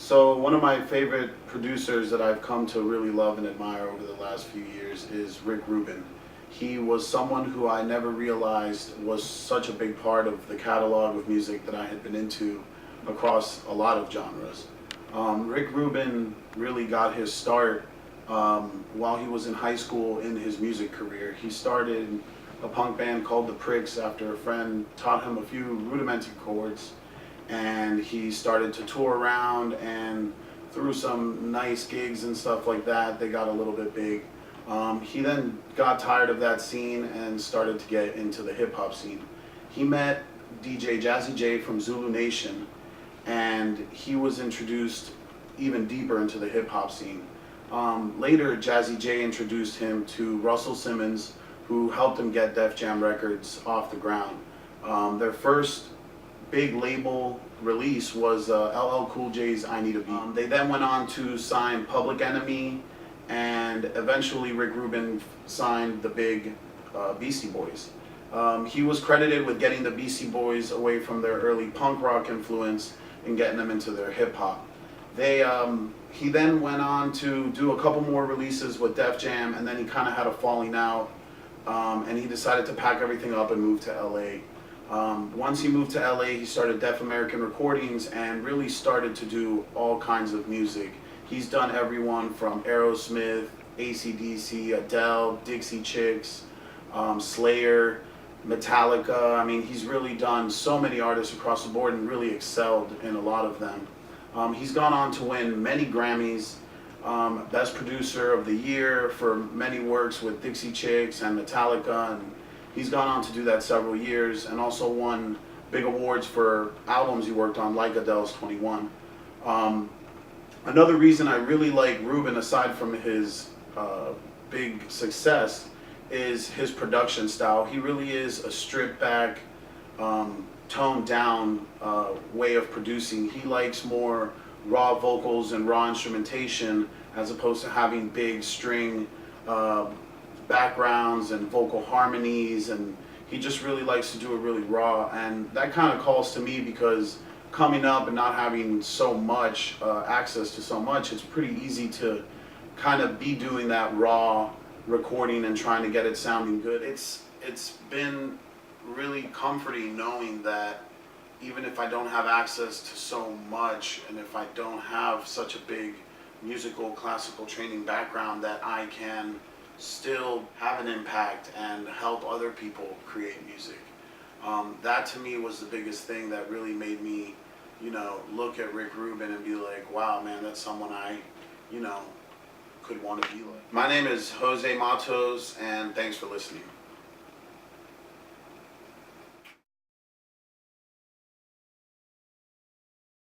So one of my favorite producers that I've come to really love and admire over the last few years is Rick Rubin. He was someone who I never realized was such a big part of the catalog of music that I had been into across a lot of genres. Rick Rubin really got his start while he was in high school in his music career. He started a punk band called The Pricks after a friend taught him a few rudimentary chords, and he started to tour around, and through some nice gigs and stuff like that, they got a little bit big. He then got tired of that scene and started to get into the hip hop scene. He met DJ Jazzy Jay from Zulu Nation, and he was introduced even deeper into the hip hop scene. Later, Jazzy Jay introduced him to Russell Simmons, who helped him get Def Jam Records off the ground. Their first big label release was LL Cool J's I Need a Beat. They then went on to sign Public Enemy, and eventually Rick Rubin signed the big Beastie Boys. He was credited with getting the Beastie Boys away from their early punk rock influence and getting them into their hip hop. He then went on to do a couple more releases with Def Jam, and then he kind of had a falling out, and he decided to pack everything up and move to LA. Once he moved to LA, he started Def American Recordings and really started to do all kinds of music. He's done everyone from Aerosmith, AC/DC, Adele, Dixie Chicks, Slayer, Metallica. I mean, he's really done so many artists across the board and really excelled in a lot of them. He's gone on to win many Grammys, Best Producer of the Year for many works with Dixie Chicks and Metallica, and he's gone on to do that several years, and also won big awards for albums he worked on, like Adele's 21. Another reason I really like Rubin, aside from his big success, is his production style. He really is a stripped back, toned down way of producing. He likes more raw vocals and raw instrumentation as opposed to having big string backgrounds and vocal harmonies, and he just really likes to do it really raw, and that kind of calls to me because coming up and not having so much access to so much, it's pretty easy to kind of be doing that raw recording and trying to get it sounding good. It's been really comforting knowing that even if I don't have access to so much, and if I don't have such a big musical classical training background, that I can still have an impact and help other people create music. That to me was the biggest thing that really made me, look at Rick Rubin and be like, wow, man, that's someone I, could want to be like. My name is Jose Matos, and thanks for listening.